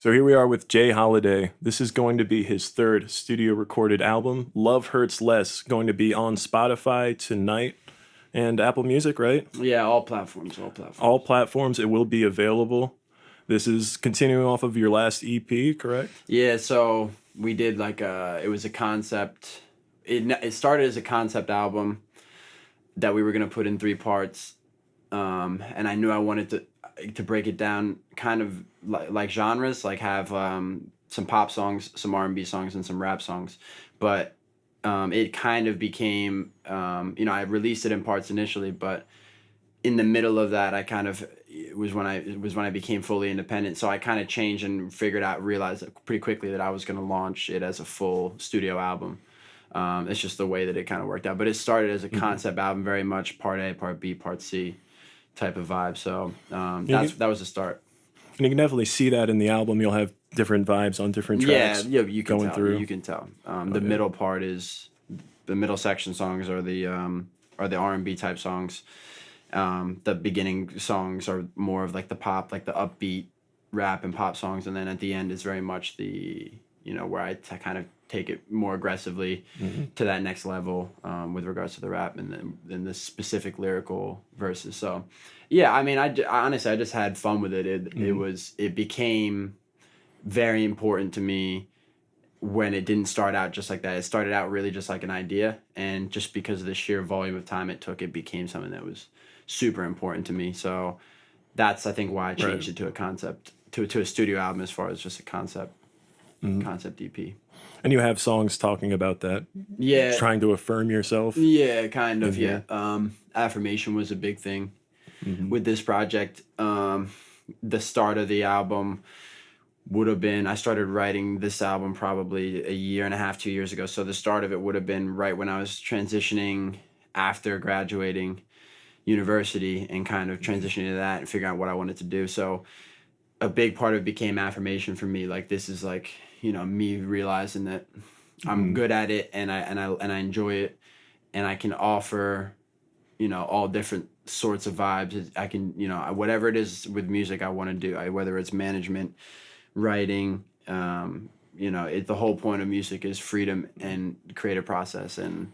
So here we are with J-Halliday. This is going to be his third studio recorded album. Love Hurts Less, going to be on Spotify tonight and Apple Music, right? Yeah, all platforms, all platforms. All platforms, it will be available. This is continuing off of your last EP, correct? Yeah, so we did it was a concept. It started as a concept album that we were going to put in 3 parts. And I knew I wanted to break it down kind of like genres, like have some pop songs, some R&B songs, and some rap songs. But it kind of became, I released it in parts initially, but in the middle of that, it was when I became fully independent. So I kind of changed and realized pretty quickly that I was going to launch it as a full studio album. It's just the way that it kind of worked out. But it started as a concept album, very much part A, part B, part C type of vibe. So that was the start. And you can definitely see that in the album. You'll have different vibes on different tracks. Yeah, you can going tell. through. You can tell. The middle part is the middle section songs are the R&B type songs. The beginning songs are more of like the pop, like the upbeat rap and pop songs, and then at the end is very much the where I kind of take it more aggressively to that next level with regards to the rap and then the specific lyrical verses. So yeah, I mean, I honestly I just had fun with it. It became very important to me when it didn't start out just like that. It started out really just like an idea, and just because of the sheer volume of time it took, it became something that was super important to me. So that's I think why I changed it to a concept, to a studio album as far as just a concept EP. And you have songs talking about that. Yeah. Trying to affirm yourself. Yeah, kind of, yeah. Affirmation was a big thing with this project. The start of the album would have been, I started writing this album probably a year and a half, 2 years ago. So the start of it would have been right when I was transitioning after graduating university and kind of transitioning to that and figuring out what I wanted to do. So a big part of it became affirmation for me. Like, this is like, me realizing that I'm good at it and I enjoy it, and I can offer, all different sorts of vibes. I can, whatever it is with music I want to do, whether it's management, writing, the whole point of music is freedom and creative process, and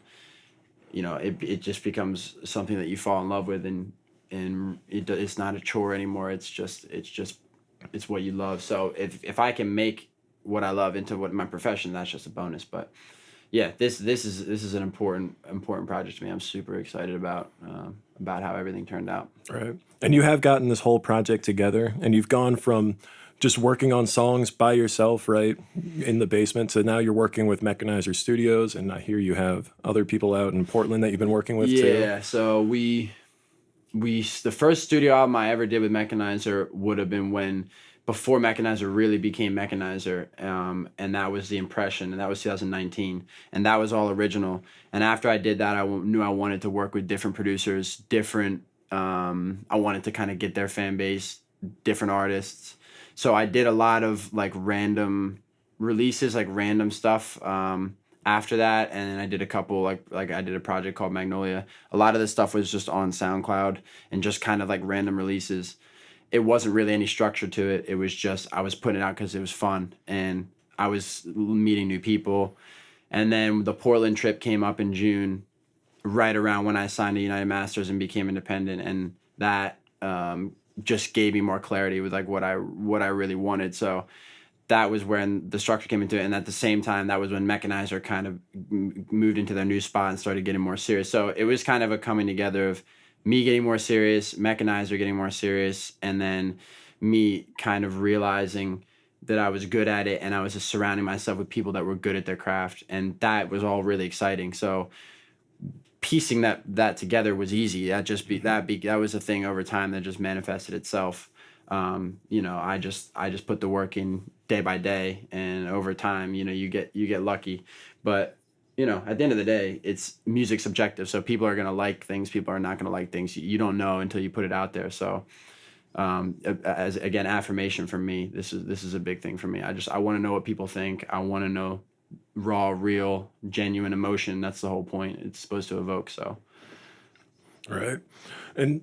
it just becomes something that you fall in love with, and it's not a chore anymore. It's what you love. So if I can make what I love into my profession, that's just a bonus. But yeah, this is an important project to me. I'm super excited about how everything turned out. Right. And you have gotten this whole project together, and you've gone from just working on songs by yourself, right, in the basement, so now you're working with Mechanizer Studios, and I hear you have other people out in Portland that you've been working with too. Yeah, so the first studio album I ever did with Mechanizer would have been before Mechanizer really became Mechanizer, and that was The Impression, and that was 2019, and that was all original. And after I did that, I knew I wanted to work with different producers, I wanted to kind of get their fan base, different artists. So I did a lot of like random releases, like random stuff after that, and then I did a couple like I did a project called Magnolia. A lot of this stuff was just on SoundCloud and just kind of like random releases. It wasn't really any structure to it. It was just I was putting it out because it was fun and I was meeting new people. And then the Portland trip came up in June, right around when I signed to United Masters and became independent, and that just gave me more clarity with like what I really wanted. So that was when the structure came into it, and at the same time, that was when Mechanizer kind of moved into their new spot and started getting more serious. So it was kind of a coming together of me getting more serious, Mechanizer getting more serious, and then me kind of realizing that I was good at it, and I was just surrounding myself with people that were good at their craft, and that was all really exciting. So piecing that together was easy. That was a thing over time that just manifested itself. I just put the work in day by day, and over time, you get lucky. But at the end of the day, it's music subjective. So people are gonna like things, people are not gonna like things. You don't know until you put it out there. So as again, affirmation for me, this is a big thing for me. I want to know what people think. I want to know raw, real, genuine emotion. That's the whole point. It's supposed to evoke. So right. And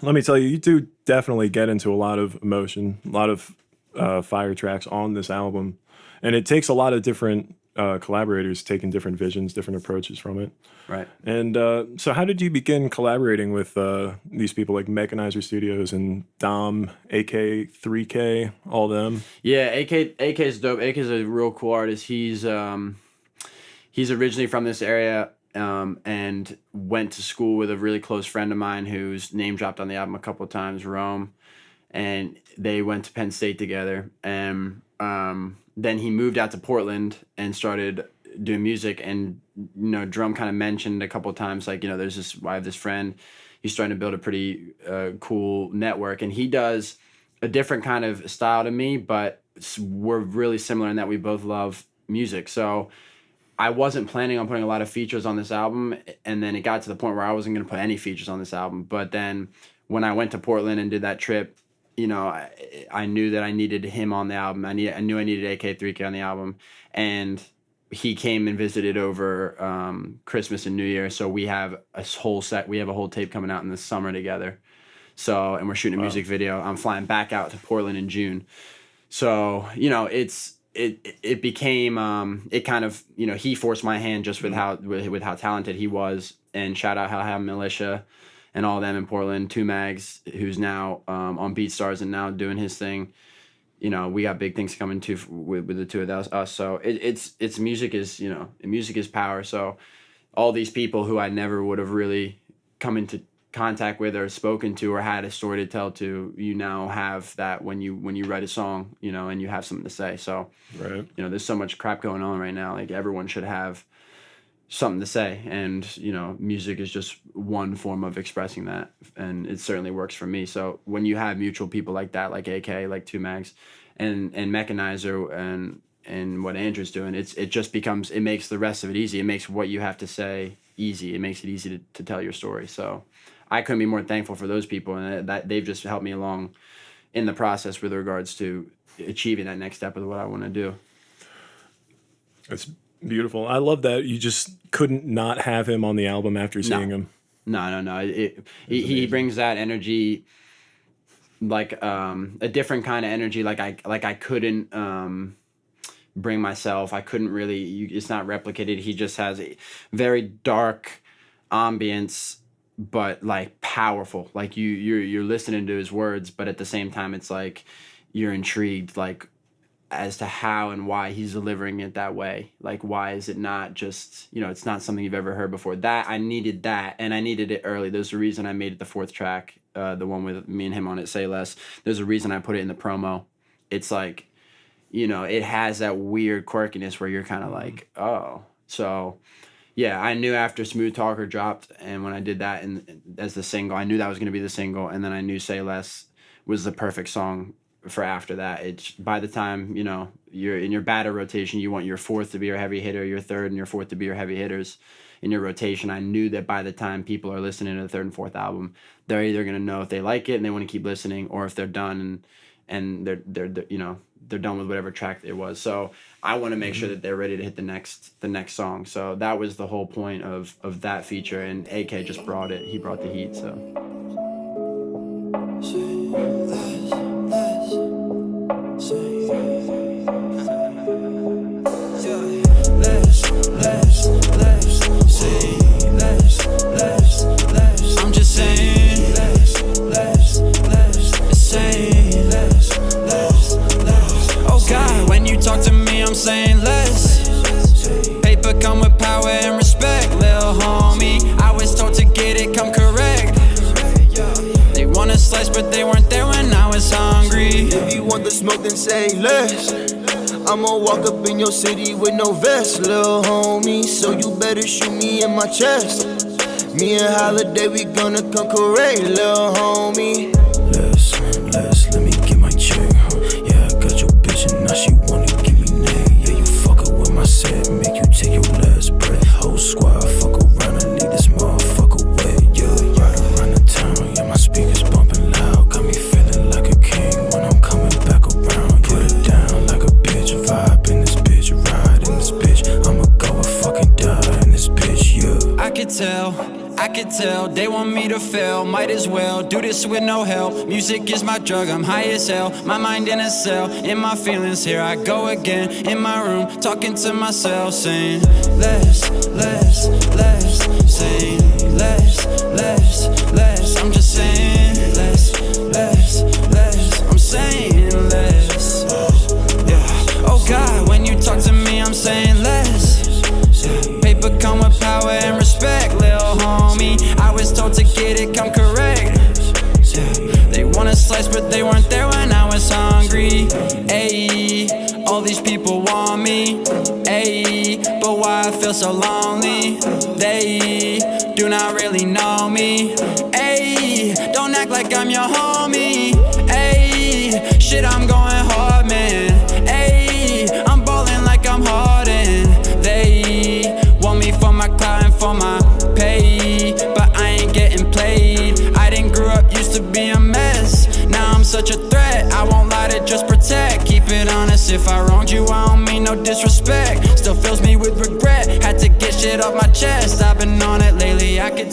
let me tell you, you do definitely get into a lot of emotion, a lot of fire tracks on this album, and it takes a lot of different collaborators taking different visions, different approaches from it. Right. And so how did you begin collaborating with these people like Mechanizer Studios and Dom, AK3K, all them? Yeah, AK's dope. AK's a real cool artist. He's originally from this area and went to school with a really close friend of mine who's name dropped on the album a couple of times, Rome. And they went to Penn State together. And then he moved out to Portland and started doing music. And, Drum kind of mentioned a couple of times, like, I have this friend, he's starting to build a pretty cool network. And he does a different kind of style to me, but we're really similar in that we both love music. So I wasn't planning on putting a lot of features on this album. And then it got to the point where I wasn't going to put any features on this album. But then when I went to Portland and did that trip, I knew that I needed him on the album. I knew I needed AK3K on the album, and he came and visited over Christmas and New Year. So we have a whole tape coming out in the summer together. So, and we're shooting a music video. I'm flying back out to Portland in June. So, it became it kind of, he forced my hand just with how talented he was. And shout out How Militia and all of them in Portland, Two Mags, who's now on BeatStars and now doing his thing. We got big things coming too with the two of us. So it's music is power. So all these people who I never would have really come into contact with or spoken to or had a story to tell to, you now have that when you write a song, and you have something to say. So right. There's so much crap going on right now. Like, everyone should have something to say, and music is just one form of expressing that, and it certainly works for me. So when you have mutual people like that, like AK, like Two Mags, and Mechanizer, and what Andrew's doing, it just becomes, it makes the rest of it easy. It makes what you have to say easy. It makes it easy to tell your story. So I couldn't be more thankful for those people, and that they've just helped me along in the process with regards to achieving that next step of what I want to do. It's beautiful. I love that you just couldn't not have him on the album after seeing him. No. He brings that energy, like a different kind of energy. Like I couldn't bring myself. I couldn't really. It's not replicated. He just has a very dark ambience, but like powerful. Like you're listening to his words, but at the same time, it's like you're intrigued, like, as to how and why he's delivering it that way. Like, why is it not just, it's not something you've ever heard before. I needed that, and I needed it early. There's a reason I made it the fourth track, the one with me and him on it, Say Less. There's a reason I put it in the promo. It's like, it has that weird quirkiness where you're kind of like, oh. So, yeah, I knew after Smooth Talker dropped, and when I did that as the single, I knew that was going to be the single, and then I knew Say Less was the perfect song for after that. It's by the time you're in your batter rotation, you want your fourth to be your heavy hitter, your third and your fourth to be your heavy hitters in your rotation. I knew that by the time people are listening to the third and fourth album, they're either going to know if they like it and they want to keep listening, or if they're done and they're done with whatever track it was. So I want to make sure that they're ready to hit the next song. So that was the whole point of that feature, and AK just brought it. He brought the heat. So I'm just saying, oh God, when you talk to me, I'm saying less. Paper come with power and respect, lil' homie. I was told to get it, come correct. They want a slice, but they weren't there when I was hungry. If you want the smoke, then say less. I'ma walk up in your city with no vest, lil' homie. So you better shoot me in my chest. Me and Holiday, we gonna come correct, lil' homie. Less, let me get my check, huh? Yeah, I got your bitch and now she wanna give me neck. Yeah, you fuck her with my set, make you take your last breath. Whole squad, fuck around, I need this motherfucker wet. Yeah, ride around the town, yeah, my speakers bumping loud. Got me feeling like a king when I'm coming back around. Put it down like a bitch, vibe in this bitch, ride in this bitch. I'ma go and fucking die in this bitch, yeah. I could tell I can tell they want me to fail. Might as well do this with no help. Music is my drug, I'm high as hell. My mind in a cell, in my feelings, here I go again. In my room, talking to myself, saying less, less, less. Saying less, less, less. I'm just saying less, less, less. I'm saying less. Yeah. Oh God, when you talk to me, I'm saying less. Paper come with power and respect, lil' homie. I was told to get it, come correct. They want a slice, but they weren't there when I was hungry. Ayy, all these people want me. Ayy, but why I feel so lonely? They do not really know me. Ayy, don't act like I'm your homie. Ayy, shit, I'm going hard, man. Ayy, I'm ballin' like I'm Harden. They want me for my clout and for my pay, but I ain't getting played. I didn't grow up, used to be a mess. Now I'm such a threat, I won't lie to just protect. Keep it honest, if I wronged you, I don't mean no disrespect. Still fills me with regret, had to get shit off my chest. I've been on it lately, I can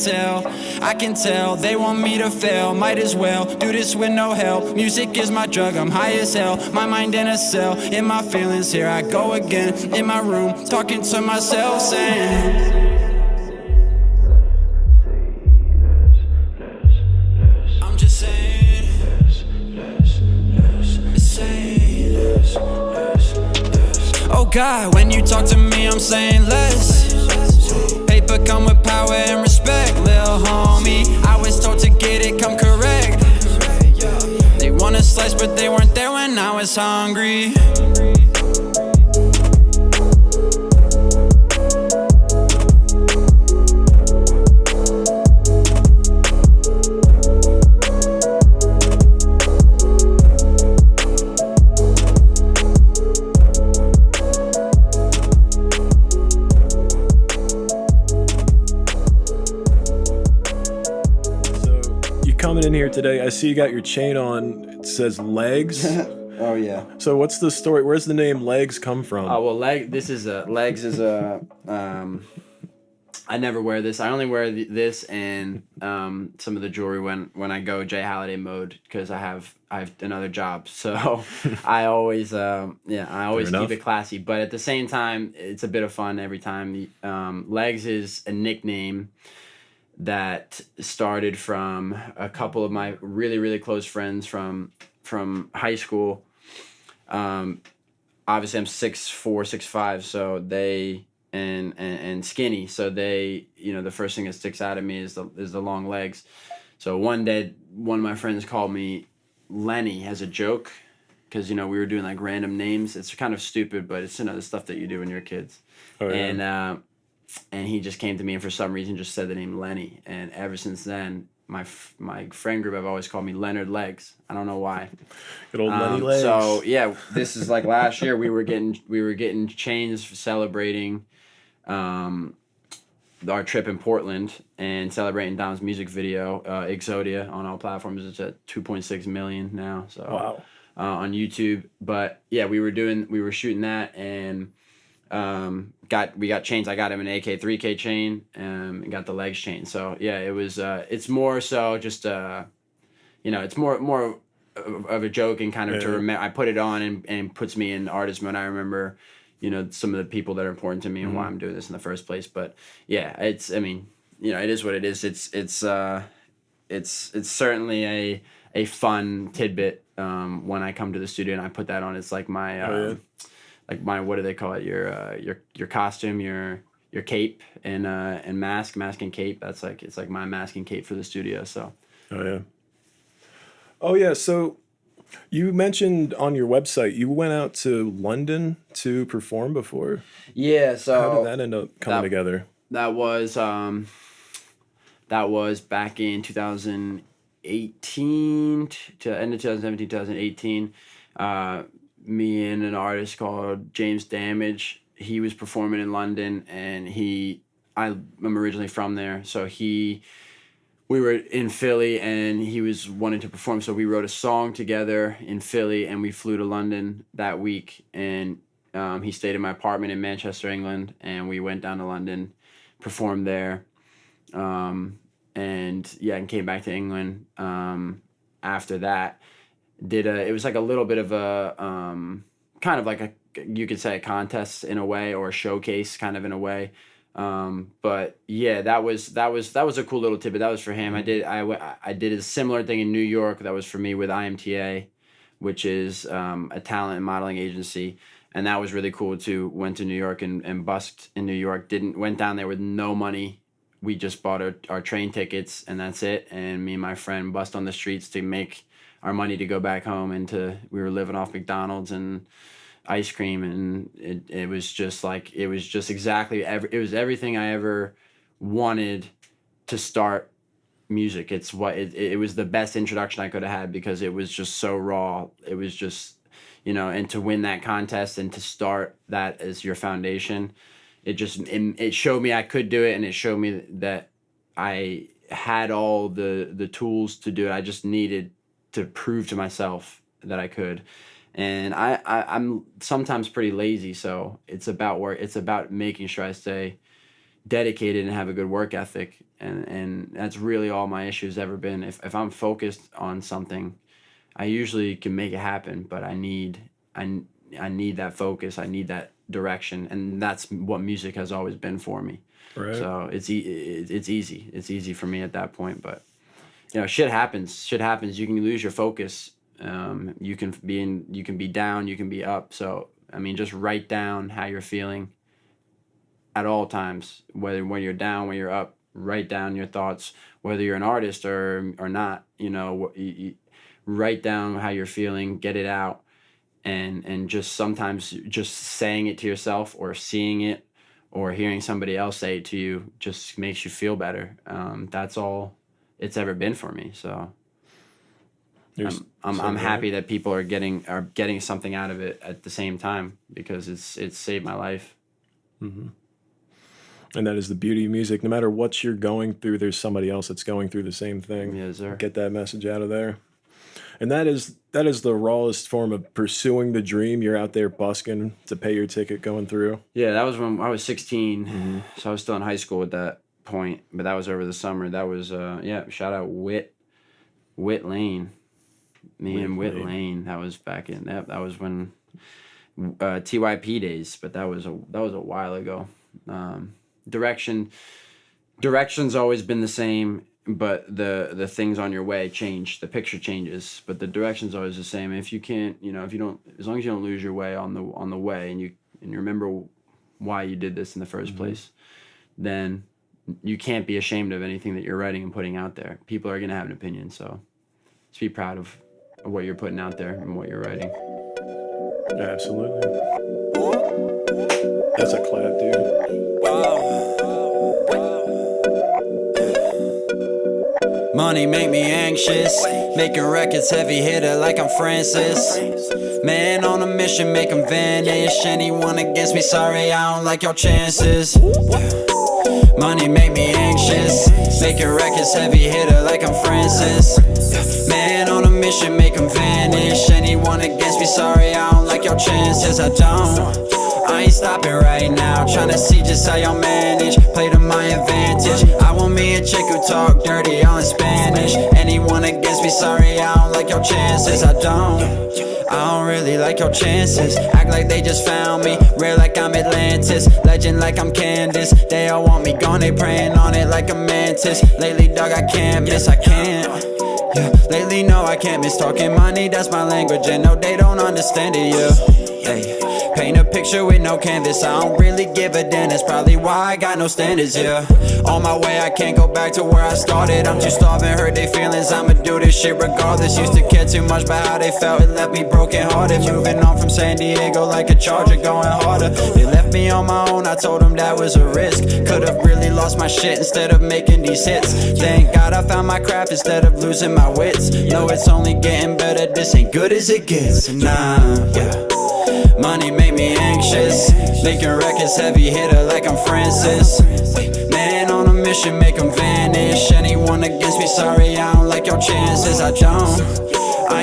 tell they want me to fail. Might as well do this with no help. Music is my drug, I'm high as hell. My mind in a cell, in my feelings, here I go again. In my room, talking to myself, saying I'm just saying oh God, when you talk to me, I'm saying less. Paper come with power and respect, lil' homie. I was told to get it, come correct. They want a slice, but they weren't there when I was hungry. Coming in here today, I see you got your chain on. It says Legs. Oh yeah. So what's the story? Where's the name Legs come from? Oh well, legs is a. I never wear this. I only wear this and some of the jewelry when I go J-Halliday mode because I have another job. So I always keep it classy. But at the same time, it's a bit of fun every time. Legs is a nickname that started from a couple of my really, really close friends from high school. Obviously I'm 6'4", 6'5", so they and skinny, so they, the first thing that sticks out at me is the long legs. So one day one of my friends called me Lenny as a joke because we were doing like random names. It's kind of stupid, but it's the stuff that you do when you're kids. Oh, yeah. And he just came to me and for some reason just said the name Lenny. And ever since then, my friend group have always called me Leonard Legs. I don't know why. Good old Lenny Legs. So yeah, this is like last year we were getting chains for celebrating our trip in Portland and celebrating Dom's music video, Exodia, on all platforms. It's at 2.6 million now. So wow. On YouTube. But yeah, we were shooting that and we got chains. I got him an AK3K chain and got the Legs chain. So yeah, it was it's more so just it's more of a joke and kind of to remember. I put it on and puts me in artist mode. I remember some of the people that are important to me and why I'm doing this in the first place. But yeah, it is what it is. It's certainly a fun tidbit when I come to the studio and I put that on. It's like my like my, what do they call it? Your costume, your cape and mask and cape. It's like my mask and cape for the studio. So. Oh yeah. So you mentioned on your website you went out to London to perform before. Yeah. So how did that end up coming together? That was back in 2018 to end of 2017, 2018. Me and an artist called James Damage. He was performing in London, and I'm originally from there, so we were in Philly, and he was wanting to perform, so we wrote a song together in Philly, and we flew to London that week, and he stayed in my apartment in Manchester, England, and we went down to London, performed there, And came back to England after that. It was like a little bit of a kind of like a, you could say, a contest in a way, or a showcase kind of in a way. But yeah, that was a cool little tidbit. That was for him. I did a similar thing in New York. That was for me with IMTA, which is a talent and modeling agency. And that was really cool too. Went to New York and busked in New York. Went down there with no money. We just bought our train tickets and that's it. And me and my friend busked on the streets to make our money to go back home. We were living off McDonald's and ice cream, and it was just exactly it was everything I ever wanted to start music. It was the best introduction I could have had, because it was just so raw. It was just, and to win that contest and to start that as your foundation, it showed me I could do it, and it showed me that I had all the tools to do it. I just needed to prove to myself that I could. And I'm sometimes pretty lazy, so it's about work. It's about making sure I stay dedicated and have a good work ethic, and that's really all my issue's ever been. If I'm focused on something, I usually can make it happen. But I need that focus. I need that direction, and that's what music has always been for me. Right. So it's easy. It's easy for me at that point. But shit happens. You can lose your focus. You can be down, you can be up. So I mean, just write down how you're feeling at all times, whether when you're down, when you're up. Write down your thoughts, whether you're an artist or not. Write down how you're feeling, get it out, and just sometimes just saying it to yourself, or seeing it, or hearing somebody else say it to you, just makes you feel better. That's all it's ever been for me. So I'm happy that people are getting something out of it at the same time, because it's saved my life. Mm-hmm. And that is the beauty of music. No matter what you're going through, there's somebody else that's going through the same thing. Yes, sir. Get that message out of there. And that is the rawest form of pursuing the dream. You're out there busking to pay your ticket going through. Yeah, that was when I was 16. Mm-hmm. So I was still in high school at that point, but that was over the summer. That was shout out Whit Lane. And Whit Lane. That was back in that was when TYP days, but that was a while ago. Direction's always been the same, but the things on your way change. The picture changes, but the direction's always the same. If you can't, if you don't, as long as you don't lose your way on the way, and you remember why you did this in the first place, then you can't be ashamed of anything that you're writing and putting out there. People are gonna have an opinion, so just be proud of what you're putting out there and what you're writing. Absolutely. That's a clap, dude. Money make me anxious, making records heavy hitter like I'm Francis. Man on a mission, make them vanish. Anyone against me, sorry, I don't like your chances. Money make me anxious, making records heavy hitter like I'm Francis. Man on a mission, make them vanish. Anyone against me, sorry, I don't like your chances. I ain't stopping right now, tryna see just how y'all manage. Play to my advantage. I want me a chick who talk dirty all in Spanish. Anyone against me, sorry, I don't like your chances. I don't really like your chances. Act like they just found me, rare like I'm Atlantis, legend like I'm Candace. They all want me gone, they praying on it like a mantis. Lately, dog, I can't miss, I can't. Yeah, lately, no, I can't miss talking money, that's my language. And no, they don't understand it, yeah. Hey. Paint a picture with no canvas, I don't really give a damn. That's probably why I got no standards, yeah. On my way, I can't go back to where I started. I'm too starving, hurt their feelings, I'ma do this shit regardless. Used to care too much about how they felt, it left me broken hearted. Moving on from San Diego like a charger, going harder. They left me on my own, I told them that was a risk. Could've really lost my shit instead of making these hits. Thank God I found my craft instead of losing my wits. No, it's only getting better, this ain't good as it gets. Nah, yeah. Money make me anxious, making records heavy hitter like I'm Francis. Man on a mission, make them vanish. Anyone against me, sorry, I don't like your chances. I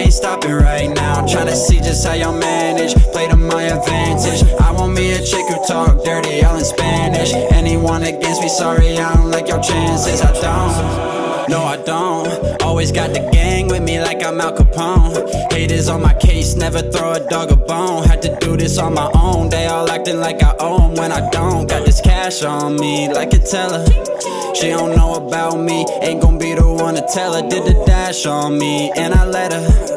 ain't stopping right now, tryna see just how y'all manage. Play to my advantage. I want me a chick who talk dirty, all in Spanish. Anyone against me, sorry, I don't like your chances. I don't, no I don't. Always got the gang with me like I'm Al Capone. Haters on my case, never throw a dog a bone. Had to do this on my own, they all acting like I owe 'em when I don't. Got this cash on me like a teller. She don't know about me, ain't gon' be the one to tell her. Did the dash on me, and I let her.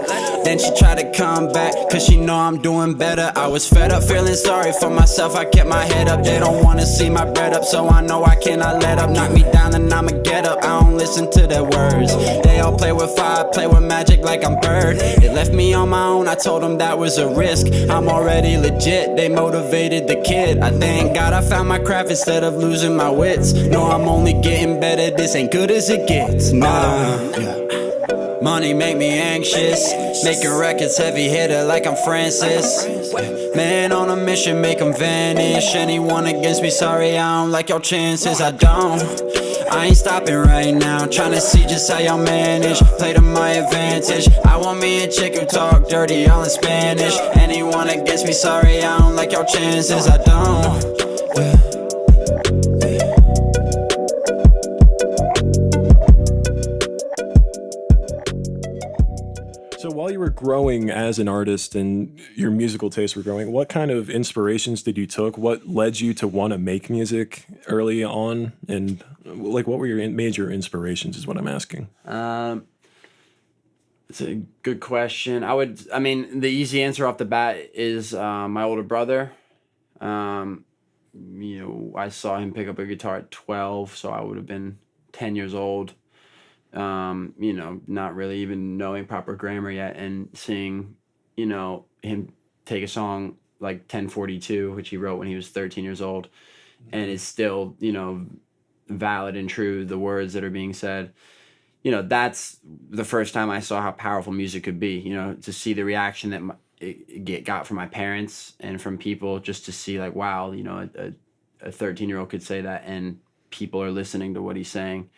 Then she tried to come back, cause she know I'm doing better. I was fed up, feeling sorry for myself, I kept my head up. They don't wanna see my bread up, so I know I cannot let up. Knock me down and I'ma get up, I don't listen to their words. They all play with fire, play with magic like I'm Bird. They left me on my own, I told them that was a risk. I'm already legit, they motivated the kid. I thank God I found my craft instead of losing my wits. No, I'm only getting better, this ain't good as it gets, nah. Money make me anxious, making records heavy hitter like I'm Francis. Man on a mission, make them vanish. Anyone against me, sorry, I don't like your chances. I don't, I ain't stopping right now. Tryna see just how y'all manage, play to my advantage. I want me a chick who talk dirty, all in Spanish. Anyone against me, sorry, I don't like your chances. I don't. So while you were growing as an artist and your musical tastes were growing, what kind of inspirations did you took? What led you to want to make music early on? And like, what were your major inspirations is what I'm asking. It's a good question. I mean, the easy answer off the bat is my older brother. You know, I saw him pick up a guitar at 12, so I would have been 10 years old. You know, not really even knowing proper grammar yet, and seeing, you know, him take a song like 1042, which he wrote when he was 13 years old, and is still, you know, valid and true, the words that are being said. You know, that's the first time I saw how powerful music could be, you know, to see the reaction that it got from my parents and from people, just to see like, wow, you know, a 13-year-old could say that and people are listening to what he's saying.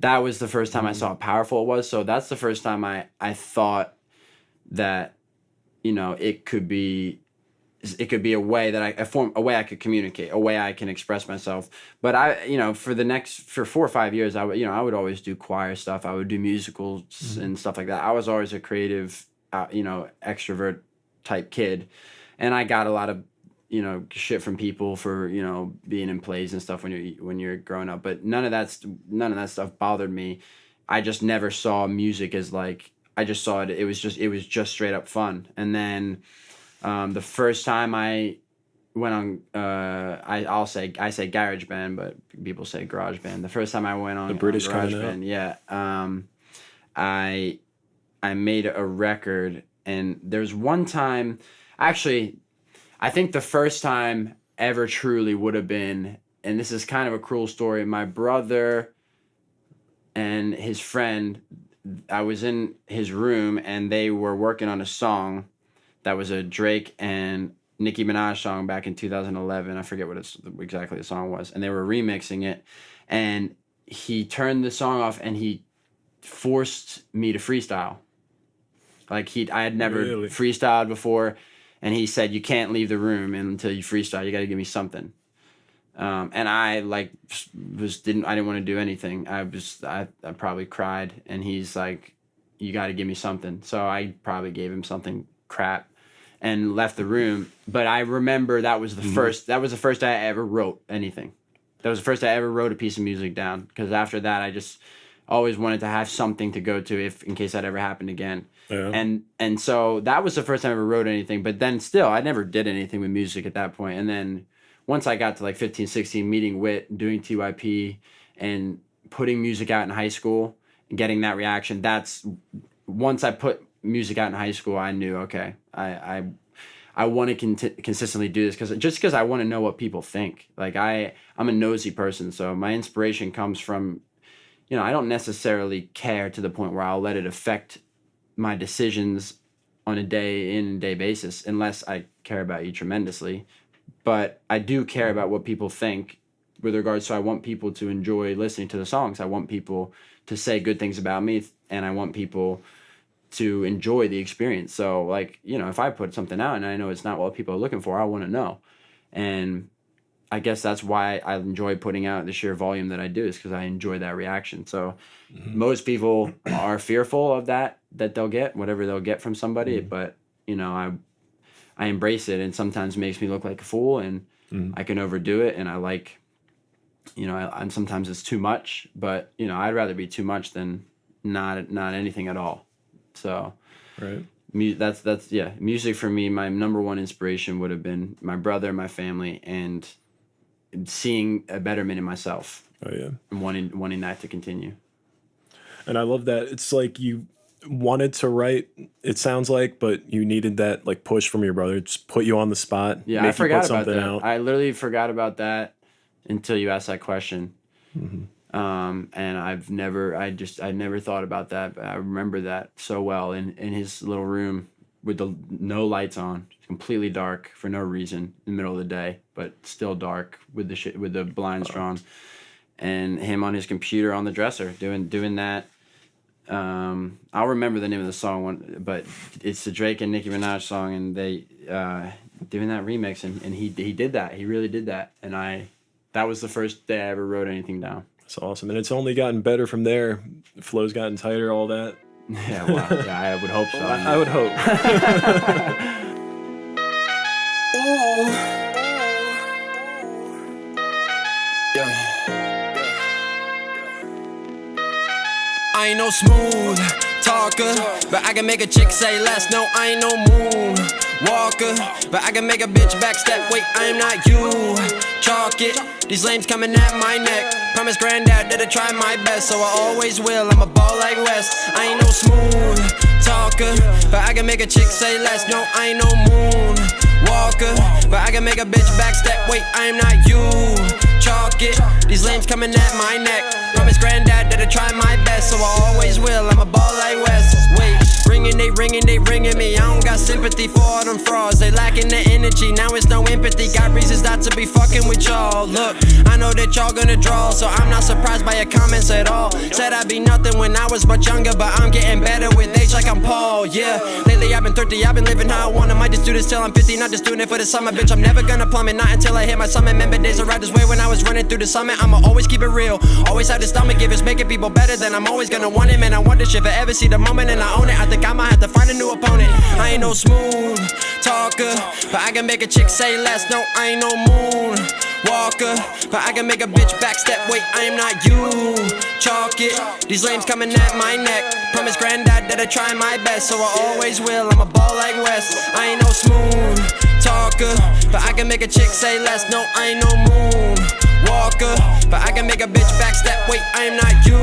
That was the first time I saw how powerful it was. So that's the first time I thought that, you know, it could be a way that a way I could communicate, a way I can express myself. But I, you know, for 4 or 5 years, I would always do choir stuff. I would do musicals and stuff like that. I was always a creative, you know, extrovert type kid. And I got a lot of, you know, shit from people for, you know, being in plays and stuff when you're growing up. But none of that stuff bothered me. I just never saw music as like, I just saw it. It was just straight up fun. And then the first time I went on, I say garage band, but people say garage band. The first time I went on the British garage band, yeah, I made a record, and there's one time, actually, I think the first time ever truly would have been, and this is kind of a cruel story, my brother and his friend, I was in his room and they were working on a song that was a Drake and Nicki Minaj song back in 2011. I forget what exactly the song was. And they were remixing it. And he turned the song off and he forced me to freestyle. Like I had never freestyled before. And he said, you can't leave the room until you freestyle. You got to give me something. And I like I didn't want to do anything. I probably cried. And he's like, you got to give me something. So I probably gave him something crap and left the room. But I remember that was the first day I ever wrote anything. That was the first day I ever wrote a piece of music down. Because after that, I just always wanted to have something to go to in case that ever happened again. Yeah. And so that was the first time I ever wrote anything. But then still, I never did anything with music at that point. And then once I got to like 15, 16, meeting Wit, doing TYP, and putting music out in high school and getting that reaction, once I put music out in high school, I knew, okay, I want to consistently do this because I want to know what people think. Like I'm a nosy person, so my inspiration comes from, you know, I don't necessarily care to the point where I'll let it affect my decisions on a day in and day basis, unless I care about you tremendously. But I do care about what people think with regards to, I want people to enjoy listening to the songs. I want people to say good things about me, and I want people to enjoy the experience. So like, you know, if I put something out and I know it's not what people are looking for, I want to know. And I guess that's why I enjoy putting out the sheer volume that I do, is because I enjoy that reaction. So most people are fearful of that they'll get whatever they'll get from somebody, but you know, I embrace it, and sometimes makes me look like a fool, and I can overdo it, and I like, you know, and sometimes it's too much, but you know, I'd rather be too much than not anything at all. So Right. That's music for me. My number one inspiration would have been my brother, my family, and seeing a betterment in myself. Oh yeah. And wanting that to continue. And I love that. It's like you wanted to write, it sounds like, but you needed that like push from your brother, just put you on the spot. Yeah, I forgot about that. I literally forgot about that until you asked that question. And I never thought about that, but I remember that so well in his little room with no lights on, completely dark for no reason in the middle of the day, but still dark with the blinds drawn, and him on his computer on the dresser doing that. I'll remember the name of the song, but it's the Drake and Nicki Minaj song, and they doing that remix, and he did that. He really did that, and that was the first day I ever wrote anything down. That's awesome. And it's only gotten better from there. The flow's gotten tighter, all that. Yeah, well, yeah, I would hope so. I would hope. I ain't no smooth talker, but I can make a chick say less. No, I ain't no moon walker, but I can make a bitch backstep. Wait, I'm not you. Chalk it. These lames coming at my neck. Promise granddad that I try my best, so I always will. I'm a ball like West. I ain't no smooth talker, but I can make a chick say less. No, I ain't no moon walker, but I can make a bitch backstep. Wait, I'm not you. Chalk it. These lames coming at my neck. Promise granddad that I try my best, so I always will. I'm a ball like West. Wait, they ringing me. I don't got sympathy for all them frauds. They lacking the energy, now it's no empathy. Got reasons not to be fucking with y'all. Look, I know that y'all gonna draw, so I'm not surprised by your comments at all. Said I'd be nothing when I was much younger, but I'm getting better with age like I'm Paul, yeah. Lately I've been 30, I've been living how I want. I might just do this till I'm 50, not just doing it for the summer. Bitch, I'm never gonna plummet, not until I hit my summit. Remember days I ride this way when I was running through the summit. I'ma always keep it real, always have the stomach. If it's making people better, then I'm always gonna want it. Man, I wonder if I ever see the moment and I own it. I think I might have to find a new opponent. I ain't no smooth talker, but I can make a chick say less. No, I ain't no moon walker, but I can make a bitch backstep. Wait, I am not you. Chalk it. These lames coming at my neck. Promise granddad that I try my best, so I always will. I'm a ball like West. I ain't no smooth talker, but I can make a chick say less. No, I ain't no moon walker, but I can make a bitch backstep. Wait, I am not you.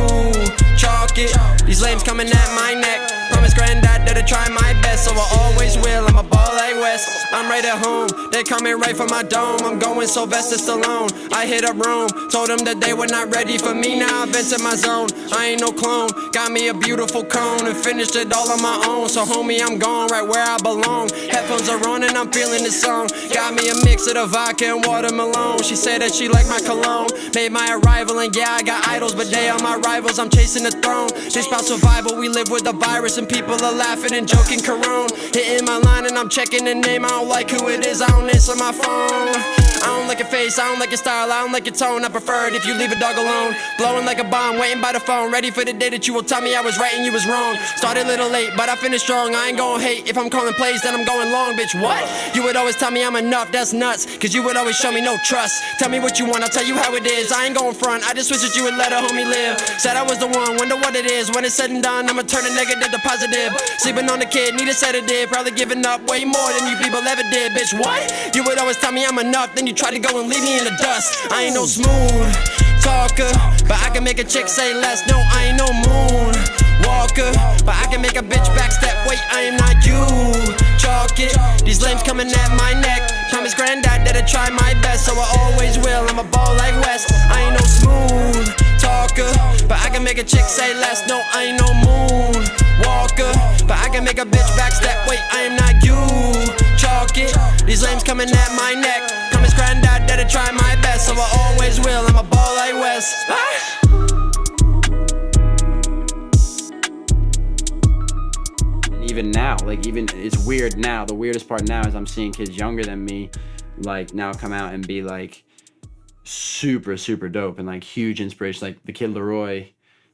Chalk it. These lames coming at my neck. Promise granddad that I try my best, so I always will. I'm a ball like West. I'm right at home, they coming right from my dome. I'm going Sylvester Stallone. I hit up Rome, told them that they were not ready for me. Now I've entered my zone, I ain't no clone. Got me a beautiful cone and finished it all on my own. So homie, I'm gone right where I belong. Headphones are on and I'm feeling this song. Got me a mix of the vodka and watermelon. She said that she liked my cologne. Made my arrival and yeah, I got idols, but they are my rivals. I'm chasing the throne. They spout survival, we live with the virus and people are laughing and joking Corona. Hitting my line and I'm checking the name. I don't like who it is, I don't answer my phone. I don't like your face, I don't like your style, I don't like your tone. I prefer it if you leave a dog alone. Blowing like a bomb, waiting by the phone. Ready for the day that you will tell me I was right and you was wrong. Started a little late, but I finished strong. I ain't gon' hate, if I'm calling plays, then I'm going long, bitch, what? You would always tell me I'm enough, that's nuts. Cause you would always show me no trust. Tell me what you want, I'll tell you how it is. I ain't going front, I just switched with you and let a homie live. Said I was the one, wonder what it is. When it's said and done, I'ma turn a negative to positive. Sleeping on the kid, need a sedative. Probably giving up way more than you people ever did, bitch, what? You would always tell me I'm enough, then you try to go and leave me in the dust. I ain't no smooth talker, but I can make a chick say less. No, I ain't no moon walker, but I can make a bitch backstep. Wait, I am not you. Chalk it. These lames coming at my neck. Promise granddad that I try my best, so I always will. I'm a ball like West. I ain't no smooth talker, but I can make a chick say less. No, I ain't no moon walker, but I can make a bitch backstep. Wait, I am not you. Chalk it. These lames coming at my neck. Promise granddad that I try my best, so I always will. I'm a ball like West. Even now, like even it's weird now. The weirdest part now is I'm seeing kids younger than me like now come out and be like super dope and like huge inspiration. Like the Kid Leroy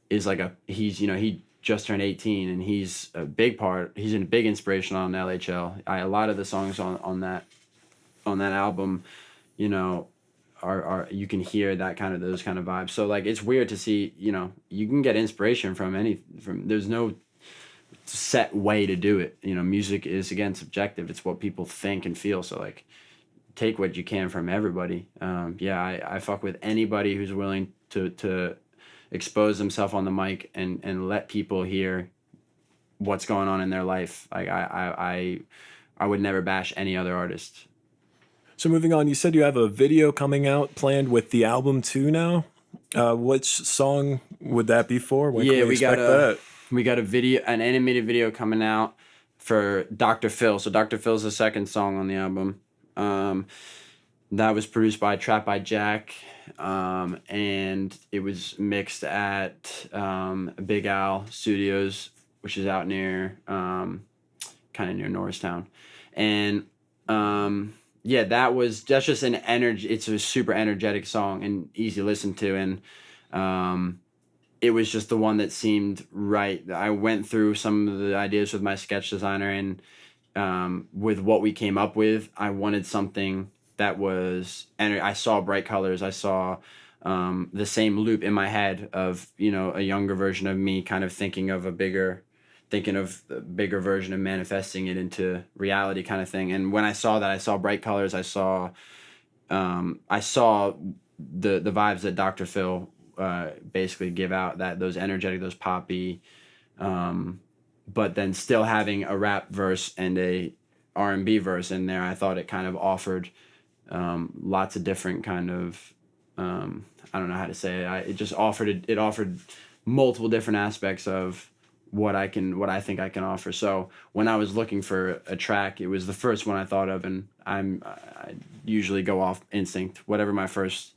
is like he's, you know, he just turned 18 and he's a big inspiration on LHL. A lot of the songs on that album, you know, are you can hear those kind of vibes. So like it's weird to see, you know, you can get inspiration from there's no set way to do it. You know, music is again subjective. It's what people think and feel. So like take what you can from everybody. I fuck with anybody who's willing to expose themselves on the mic and let people hear what's going on in their life. Like I would never bash any other artist. So moving on, you said you have a video coming out planned with the album too now. Which song would that be for? When can we expect that? We got an animated video coming out for Dr. Phil. So Dr. Phil's the second song on the album. That was produced by Trap by Jack, and it was mixed at Big Al Studios, which is out near kind of near Norristown. And that's just an energy. It's a super energetic song and easy to listen to, and it was just the one that seemed right. I went through some of the ideas with my sketch designer, and with what we came up with, I wanted something that was, and I saw bright colors. I saw the same loop in my head of, you know, a younger version of me kind of thinking of a bigger version and manifesting it into reality kind of thing. And when I saw that, I saw bright colors. I saw the vibes that Dr. Phil basically give out, that those energetic, those poppy, but then still having a rap verse and a R&B verse in there. I thought it kind of offered lots of different kind of I don't know how to say it. It offered multiple different aspects of what I think I can offer. So when I was looking for a track, it was the first one I thought of, and I usually go off instinct. Whatever my first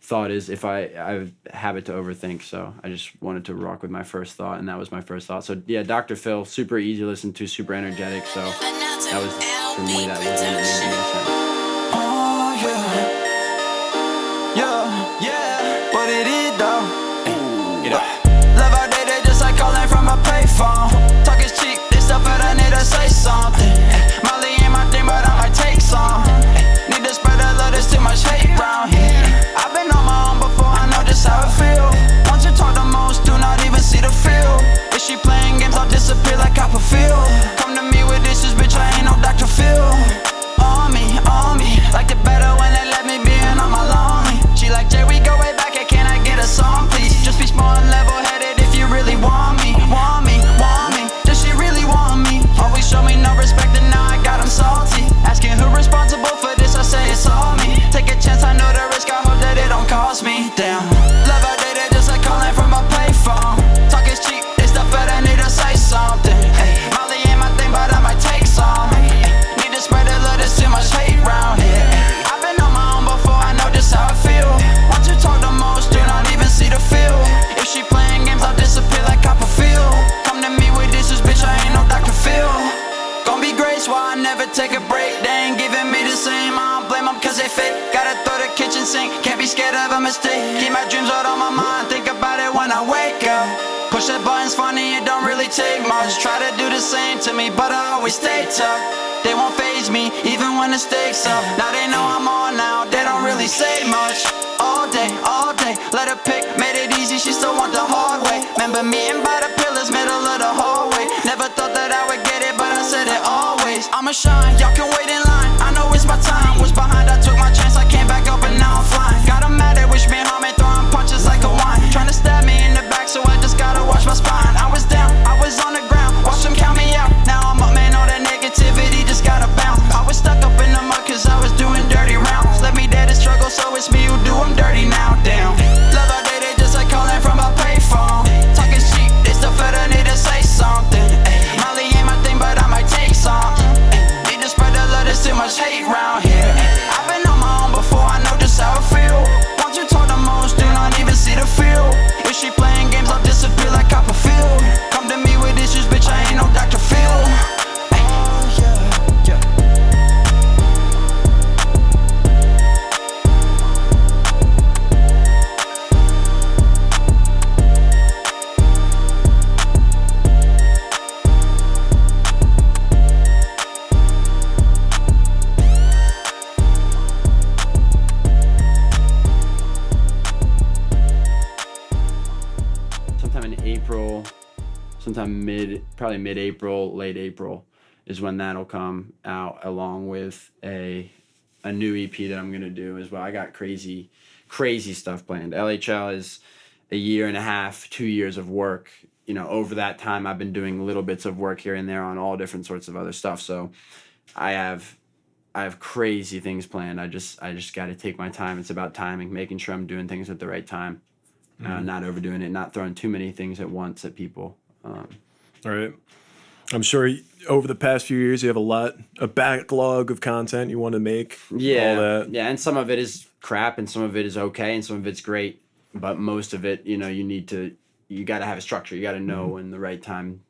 thought is, if I have a habit to overthink, so I just wanted to rock with my first thought, and that was my first thought. So yeah, Dr. Phil, super easy to listen to, super energetic. So that was, for me, that was amazing. Oh yeah, what it is though. Get up. Love our data just like calling from a payphone. Talk is cheap, this stuff, but I need to say something. Molly ain't my thing, but I might take some. Need to spread the love, there's too much hate round here. I've been on my own before, I know just how it feel. Once you talk the most, do not even see the feel. If she playing games, I'll disappear like Copperfield. Come to me with this, bitch, I ain't no Dr. Phil. On me, like it better when they let me be in on my lonely. She like, Jay, we go way back, hey, can I get a song, please? Just be smart and level-headed if you really want me. Does she really want me? Always show me no respect and now I got him salty. Asking who responsible for this, I say it's all me. Take a chance, I know the risk, I hope that it don't cost me. Damn, love our data just like calling from a payphone. Talk is cheap, it's the fed, I need to say something. Hey, Molly ain't my thing, but I might take some. Need to spread the love, there's too much hate round here. I've been on my own before, I know just how I feel. Once you talk the most, do not even see the feel. If she playing games, I'll disappear like Copperfield. Come to me with this, bitch, I ain't no Dr. Phil. Gon' be grace while I never take a break. They ain't giving me the same, I don't blame them cause they fake. Gotta throw the kitchen sink, can't be scared of a mistake. Keep my dreams out on my mind, think about it when I wake up. Push the buttons funny, it don't really take much. Try to do the same to me, but I always stay tough. They won't faze me, even when the stakes up. Now they know I'm on now, they don't really say much. All day, let her pick, made it easy, she still want the hard way. Remember meeting by the pillars, middle of the hallway. Never thought that I would get it, but I said it always. I'ma shine, y'all can wait in line, I know it's my time. Was behind, I took my chance, I came back up and now I'm flying. Got 'em mad, they wish me harm and throwing punches like a wine. Trying to stab me in the back, so I just gotta watch my spine. I was down, I was on the ground, watch them count me out. Now I'm up, man, all that negativity just gotta bounce. I was stuck up in the mud cause I was doing dirty rounds. Let me dare to struggle, so it's me who do them dirty now, damn. Love our day, they just like calling from a payphone. Talk is cheap, it's the fed, I need to say something. Molly ain't my thing, but I might take some. Need to spread the love, there's too much hate round here. sometime probably mid-April, late April is when that'll come out, along with a new EP that I'm gonna do as well. I got crazy stuff planned. LHL is a year and a half, 2 years of work. You know, over that time, I've been doing little bits of work here and there on all different sorts of other stuff. So I have crazy things planned. I just got to take my time. It's about timing, making sure I'm doing things at the right time, not overdoing it, not throwing too many things at once at people. All right. I'm sure over the past few years you have a backlog of content you want to make. Yeah, all that. Yeah, and some of it is crap, and some of it is okay, and some of it's great. But most of it, you know, you got to have a structure. You got to know when the right time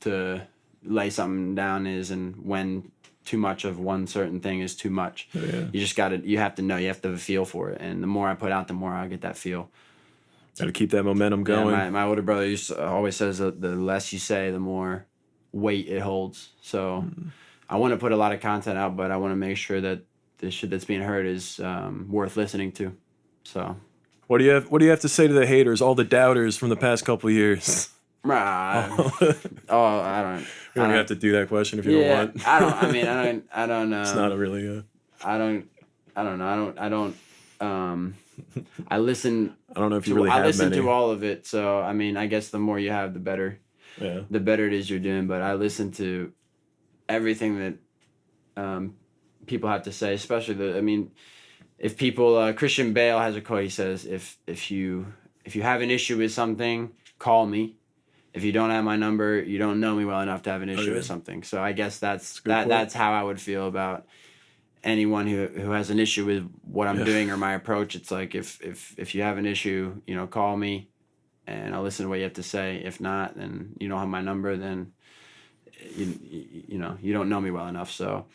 to lay something down is, and when too much of one certain thing is too much. Oh, yeah. You have to know. You have to have a feel for it, and the more I put out, the more I get that feel. Got to keep that momentum going. Yeah, my older brother always says that the less you say, the more weight it holds. So I want to put a lot of content out, but I want to make sure that the shit that's being heard is worth listening to. So what do you have to say to the haters, all the doubters from the past couple of years? I don't. You don't have to do that question if you don't want. I don't know. It's not a really. I don't know. I listen. I don't know if you really have many. I listen to all of it, so I mean, I guess the more you have, the better. Yeah. The better it is you're doing. But I listen to everything that people have to say, especially if people. Christian Bale has a quote. He says, "If you have an issue with something, call me. If you don't have my number, you don't know me well enough to have an issue with something." So I guess that's how I would feel about anyone who has an issue with what I'm doing or my approach. It's like if you have an issue, you know, call me and I'll listen to what you have to say. If not, then you don't have my number, then you know, you don't know me well enough. So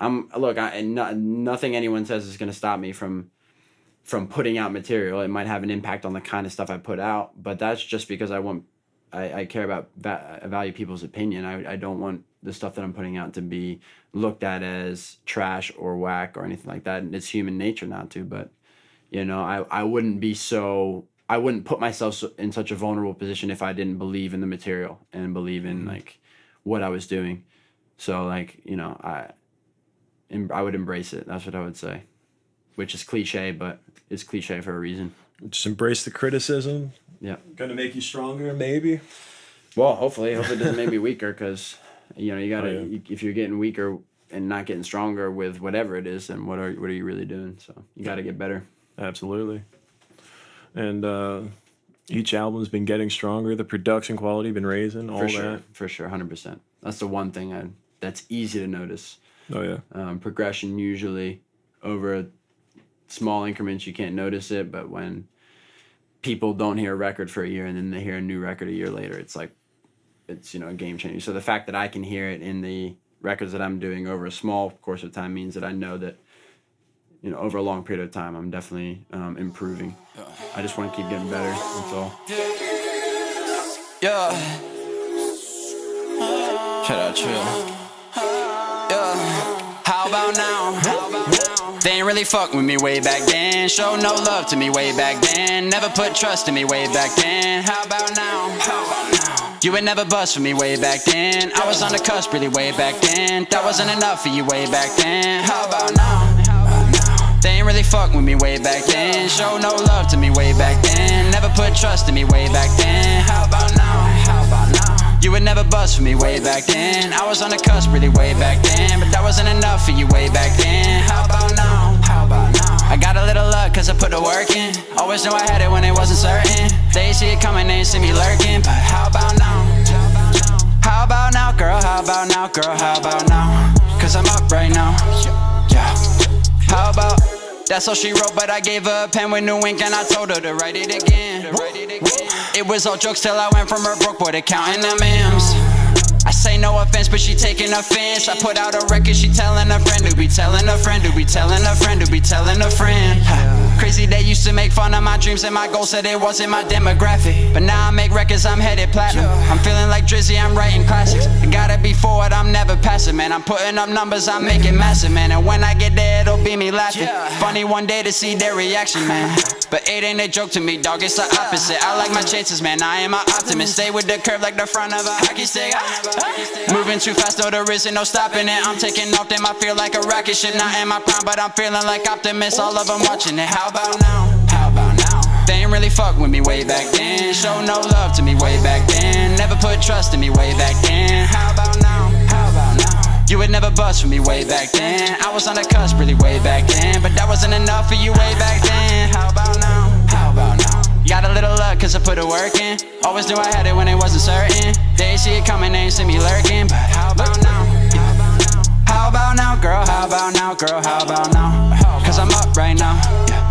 nothing anyone says is going to stop me from putting out material. It might have an impact on the kind of stuff I put out, but that's just because I care about value people's opinion. I don't want the stuff that I'm putting out to be looked at as trash or whack or anything like that. And it's human nature not to, but you know, I wouldn't put myself in such a vulnerable position if I didn't believe in the material and believe in like what I was doing. So like, you know, I would embrace it. That's what I would say, which is cliche, but it's cliche for a reason. Just embrace the criticism. Yeah. Gonna make you stronger, maybe. Well, hopefully it doesn't make me weaker, because you know, you gotta if you're getting weaker and not getting stronger with whatever it is, then what are you really doing? So you got to get better. Absolutely. And each album's been getting stronger. The production quality been raising. All that for sure, 100%. That's the one thing that's easy to notice. Oh yeah. Progression usually over small increments you can't notice it, but when people don't hear a record for a year and then they hear a new record a year later, it's like it's, you know, a game changer. So the fact that I can hear it in the records that I'm doing over a small course of time means that I know that, you know, over a long period of time I'm definitely improving. I just want to keep getting better. That's all. Yeah. Shout out Trill. Yeah. How about now? They ain't really fuck with me way back then. Show no love to me way back then. Never put trust in me way back then. How about now? You would never bust for me way back then. I was on the cusp really way back then. That wasn't enough for you way back then. How about now? They ain't really fuck with me way back then. Show no love to me way back then. Never put trust in me way back then. How about now? You would never bust for me way back then. I was on the cusp really way back then, but that wasn't enough for you way back then. How about now? I got a little luck cause I put the work in. Always knew I had it when it wasn't certain. They see it coming, they ain't see me lurking. But how about now? How about now, girl? How about now, girl? How about now? Cause I'm up right now. Yeah. How about? That's all she wrote, but I gave her a pen with new ink and I told her to write it again. It was all jokes till I went from her broke boy to counting them M's. I say no offense, but she taking offense. I put out a record, she telling a friend who be telling a friend who be telling a friend who be telling a friend. Crazy they used to make fun of my dreams and my goals, said it wasn't my demographic. But now I make records, I'm headed platinum. I'm feeling like Drizzy, I'm writing classics. I gotta be forward, I'm never passive, man. I'm putting up numbers, I'm making massive, man. And when I get there, it'll be me last. laughing. Funny one day to see their reaction, man. But it ain't a joke to me, dog, it's the opposite. I like my chances, man, I am an optimist. Stay with the curve like the front of a hockey stick. Moving too fast, though there isn't no stopping it. I'm taking off, damn, I feel like a rocket ship. Not in my prime, but I'm feeling like optimist. All of them watching it, how about now? How about now? They ain't really fuck with me way back then. Show no love to me way back then. Never put trust in me way back then. How about now? How about now? You would never bust for me way back then. I was on the cusp really way back then, but that wasn't enough for you way back then. How about now? How about now? Got a little luck cause I put the work in. Always knew I had it when it wasn't certain. They see it coming, they ain't see me lurking. But how about now? How about now, girl? How about now, girl? How about now? Cause I'm up right now.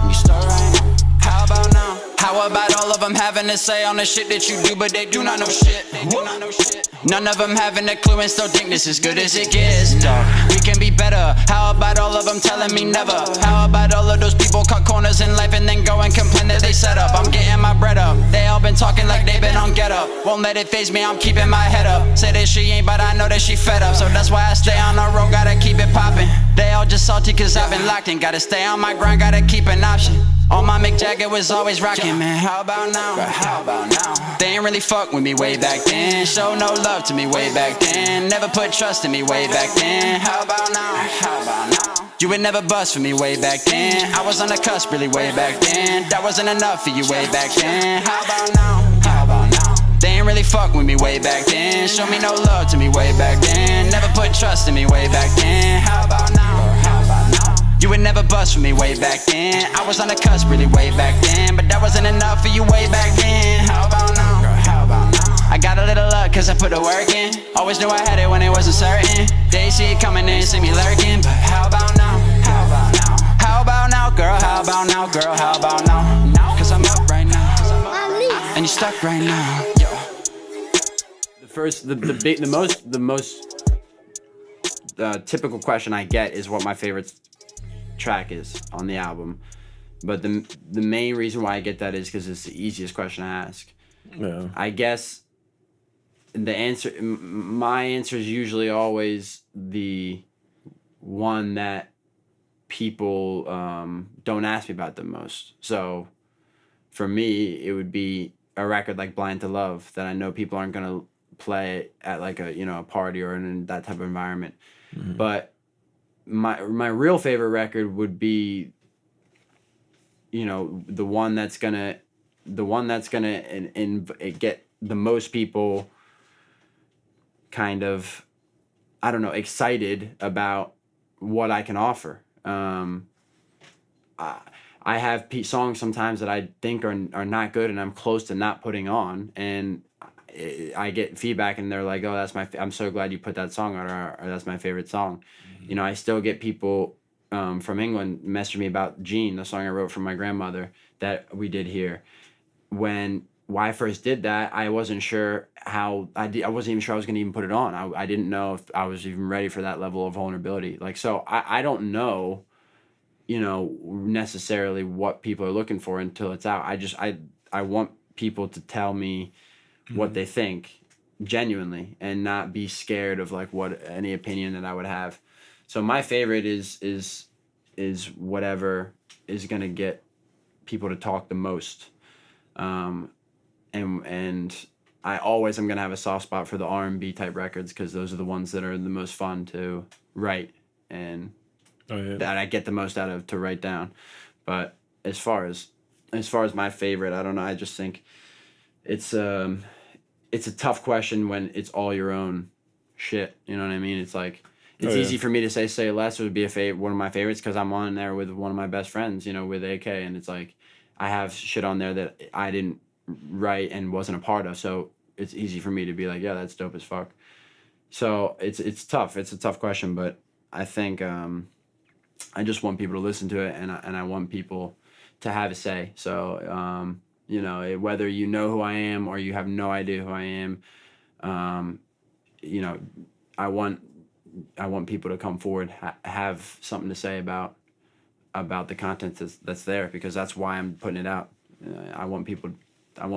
You start right now. How about now? How about all of them having to say on the shit that you do, but they do not know shit. They do not know shit. None of them having a clue and still think this is good as it gets, dog. We can be better. How about all of them telling me never? How about all of those people cut corners in life and then go and complain that they set up? I'm getting my bread up. They all been talking like they been on get up. Won't let it faze me, I'm keeping my head up. Say that she ain't, but I know that she fed up. So that's why I stay on the road, gotta keep it popping. They all just salty cause I've been locked in. Gotta stay on my grind, gotta keep an option. All my Mick Jagger was always rocking, man. How about now? How about now? They ain't really fuck with me way back then. Show no love to me way back then. Never put trust in me way back then. How about now? How about now? You would never bust for me way back then. I was on the cusp really way back then. That wasn't enough for you way back then. How about now? How about now? They ain't really fuck with me way back then. Show me no love to me way back then. Never put trust in me way back then. How about now? How about now? You would never bust for me way back then. I was on the cusp really way back then, but that wasn't enough for you way back then. How about now? How about now? I got a little luck cause I put the work in. Always knew I had it when it wasn't certain. They see it coming, they see me lurking. But how about now? How about now? How about now, girl? How about now, girl? How about now? Cause I'm up right now. And you stuck right now. The most typical question I get is what my favorite track is on the album, but the main reason why I get that is because it's the easiest question to ask. Yeah. I guess my answer is usually always the one that people don't ask me about the most. So for me, it would be a record like Blind to Love that I know people aren't gonna play at like a party or in that type of environment. Mm-hmm. But my real favorite record would be the one that's gonna get the most people kind of, I don't know, excited about what I can offer. I have songs sometimes that I think are not good and I'm close to not putting on, and I get feedback and they're like, oh, I'm so glad you put that song on, or that's my favorite song. Mm-hmm. I still get people from England messaging me about Jean, the song I wrote for my grandmother that we did here. When I first did that, I wasn't sure how I wasn't even sure I was going to even put it on. I didn't know if I was even ready for that level of vulnerability. So I don't know, necessarily what people are looking for until it's out. I want people to tell me what they think genuinely and not be scared of what any opinion that I would have. So my favorite is whatever is going to get people to talk the most. And I always am going to have a soft spot for the R&B type records because those are the ones that are the most fun to write and that I get the most out of to write down. But as far as my favorite, I don't know. I just think it's a tough question when it's all your own shit. You know what I mean? It's like, it's easy for me to say Less would be one of my favorites because I'm on there with one of my best friends, with AK, and it's like I have shit on there that I didn't write and wasn't a part of, so it's easy for me to be like, yeah, that's dope as fuck. So it's tough. It's a tough question, but I think I just want people to listen to it, and I want people to have a say. So whether you know who I am or you have no idea who I am, I want people to come forward, have something to say about the content that's there, because that's why I'm putting it out. I want people to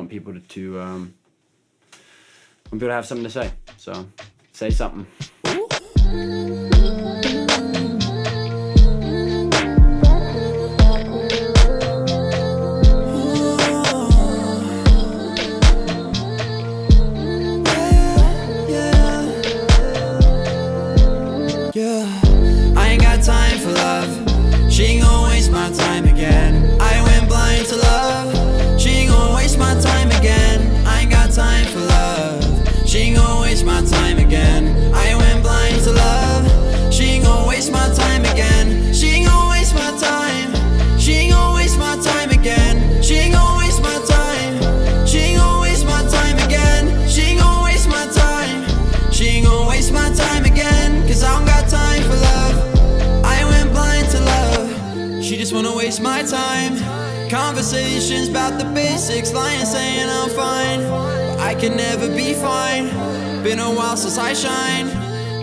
have something to say. So say something. just wanna waste my time. Conversations about the basics, lying saying I'm fine, but I can never be fine. Been a while since I shine.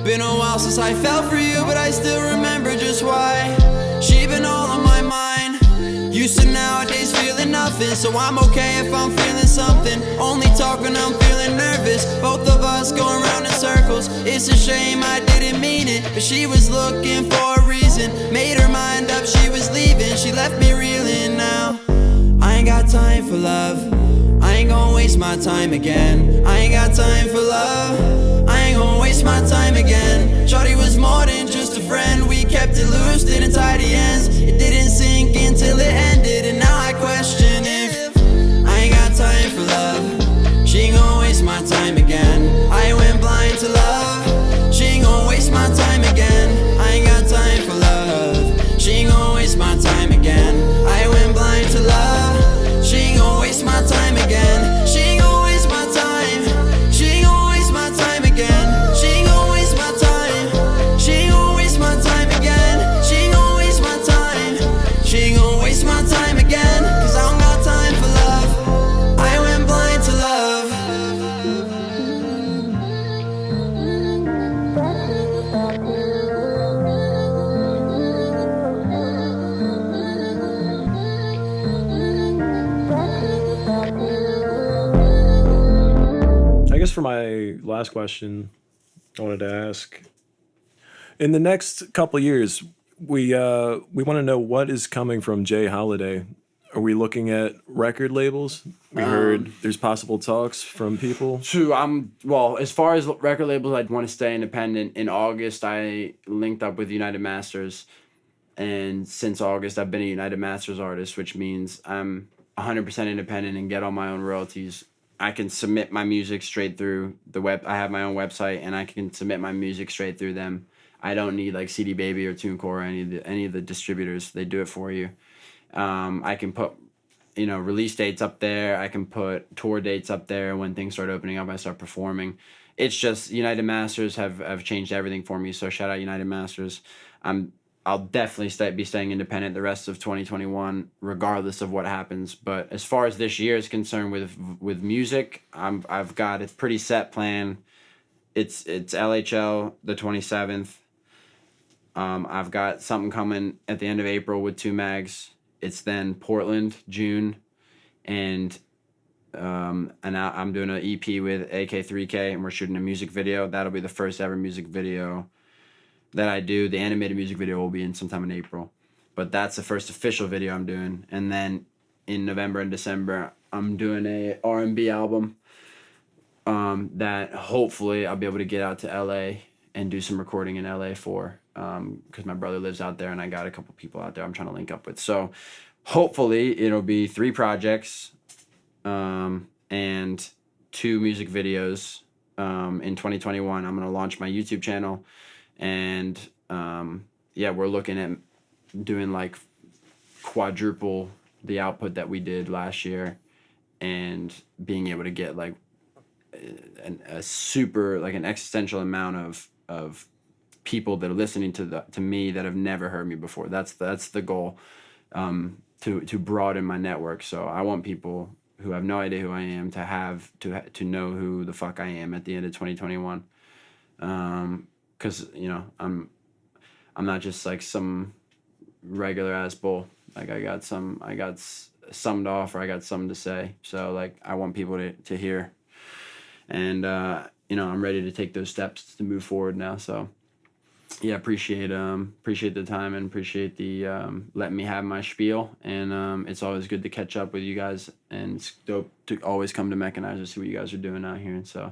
Been a while since I fell for you, but I still remember just why. She been all on my mind. Used to nowadays feeling nothing, so I'm okay if I'm feeling something. Only talk when I'm feeling nervous. Both of us going round in circles. It's a shame I didn't mean it, but she was looking for a reason. Made her mind up, she was leaving. She left me reeling now. I ain't got time for love. I ain't gonna waste my time again. I ain't got time for love. I ain't gonna waste my time again. Shorty was more than just a friend. We kept it loose, didn't tie the ends. It didn't sink in till it ended, and now I question if I ain't got time for love. She ain't gonna waste my time again. I went blind to love. She ain't gonna waste my time again. I ain't got time for love. She ain't gonna waste my time again. I went blind to love. She ain't gonna waste my time again. She ain't gonna waste my time. She ain't gonna waste my time again. She ain't gonna waste my time. She ain't gonna waste my time again. She ain't gonna waste my time. She ain't gonna waste my time again. Cause I don't got time for love. I went blind to love. I guess for my last question, I wanted to ask: in the next couple of years, we want to know what is coming from J-Halliday. Are we looking at record labels? We heard there's possible talks from people. Well, as far as record labels, I'd want to stay independent. In August, I linked up with United Masters, and since August, I've been a United Masters artist, which means I'm 100% independent and get all my own royalties. I can submit my music straight through the web. I have my own website, and I can submit my music straight through them. I don't need like CD Baby or TuneCore or any of the distributors. They do it for you. I can put, release dates up there. I can put tour dates up there. When things start opening up, I start performing. It's just United Masters have changed everything for me. So shout out United Masters. I'll definitely be staying independent the rest of 2021, regardless of what happens. But as far as this year is concerned with music, I've got a pretty set plan. It's LHL the 27th. I've got something coming at the end of April with 2 mags. It's then Portland, June, and I'm doing an EP with AK3K, and we're shooting a music video. That'll be the first ever music video that I do. The animated music video will be in sometime in April, but that's the first official video I'm doing. And then in November and December, I'm doing a R&B album that hopefully I'll be able to get out to LA and do some recording in LA for, because my brother lives out there and I got a couple people out there I'm trying to link up with. So hopefully it'll be 3 projects and 2 music videos in 2021. I'm going to launch my YouTube channel. And we're looking at doing like quadruple the output that we did last year, and being able to get like a super, like an existential amount of people that are listening to me that have never heard me before. That's the goal, to broaden my network. So I want people who have no idea who I am to know who the fuck I am at the end of 2021. Because I'm not just like some regular ass bull. Like I got something to offer. I got something to say. So like I want people to hear, and I'm ready to take those steps to move forward now. So yeah, appreciate the time and appreciate the letting me have my spiel. And it's always good to catch up with you guys, and it's dope to always come to Mechanizer, see what you guys are doing out here. And so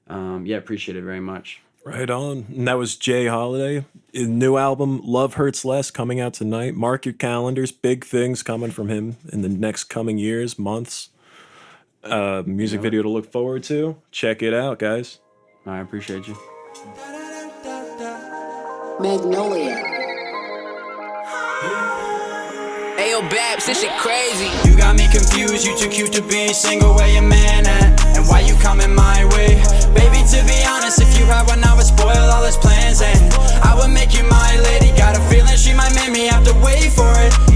appreciate it very much. Right on. And that was J-Halliday. His new album, Love Hurts Less, coming out tonight. Mark your calendars. Big things coming from him in the next coming years, months. Music video to look forward to. Check it out, guys. I appreciate you. Magnolia. Ayo, Babs, this shit crazy. You got me confused, you too cute to be single, where your man at? And why you coming my way? Baby, to be honest, if you had one, I would spoil all his plans, and I would make you my lady. Got a feeling she might make me have to wait for it.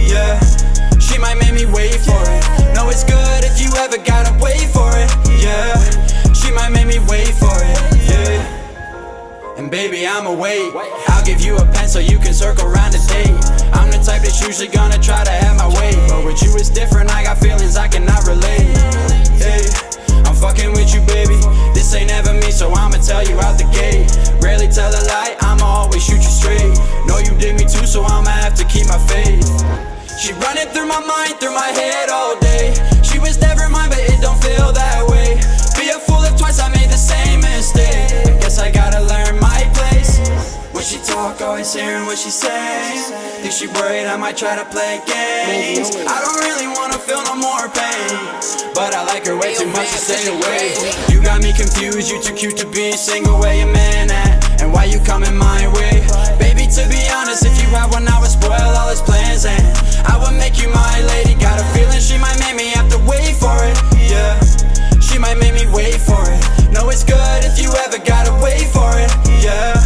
baby, I'ma wait. I'll give you a pen so you can circle around a date. I'm the type that's usually gonna try to have my way, but with you it's different, I got feelings I cannot relate. Hey, I'm fucking with you, baby. This ain't ever me, so I'ma tell you out the gate. Rarely tell a lie, I'ma always shoot you straight. Know you did me too, so I'ma have to keep my faith. She running through my mind, through my head all day. She was never mine, but it don't feel that way. Be a fool if twice I made the same mistake. I guess I gotta learn my place. When she talk, always hearing what she's saying. Think she worried I might try to play games. I don't really wanna feel no more pain, but I like her way too much to stay away. You got me confused, you too cute to be single. Where your man at, and why you coming my way? Baby, to be honest, if you had one, I would spoil all his plans, and I would make you my lady. Got a feeling she might make me have to wait for it, yeah. She might make me wait for it. Know it's good if you ever gotta wait for it, yeah.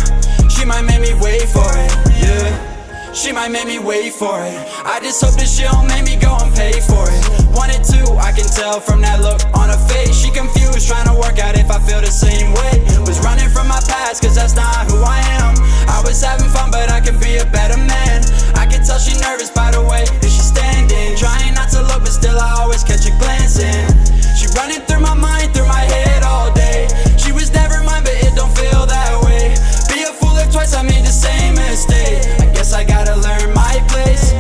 She might make me wait for it, yeah. She might make me wait for it. I just hope that she don't make me go and pay for it. Wanted to, I can tell from that look on her face. She confused, trying to work out if I feel the same way. Was running from my past, cause that's not who I am. I was having fun, but I can be a better man. I can tell she nervous by the way that she's standing. Trying not to look, but still I always catch her glancing. She running through my mind, through my head all day. She was never mine, but it don't feel that way. Be a fool if twice I made the same mistake. I guess I gotta learn my place.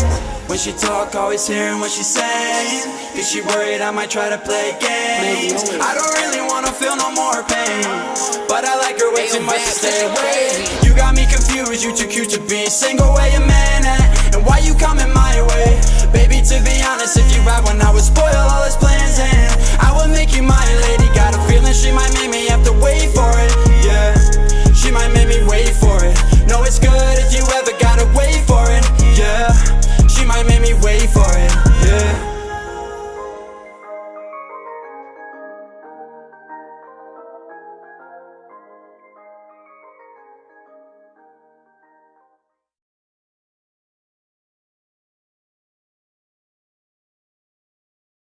When she talk, always hearing what she's saying. Cause she worried I might try to play games. I don't really wanna feel no more pain, but I like her way too much to stay away. You got me confused, you too cute to be single. Where your man at, and why you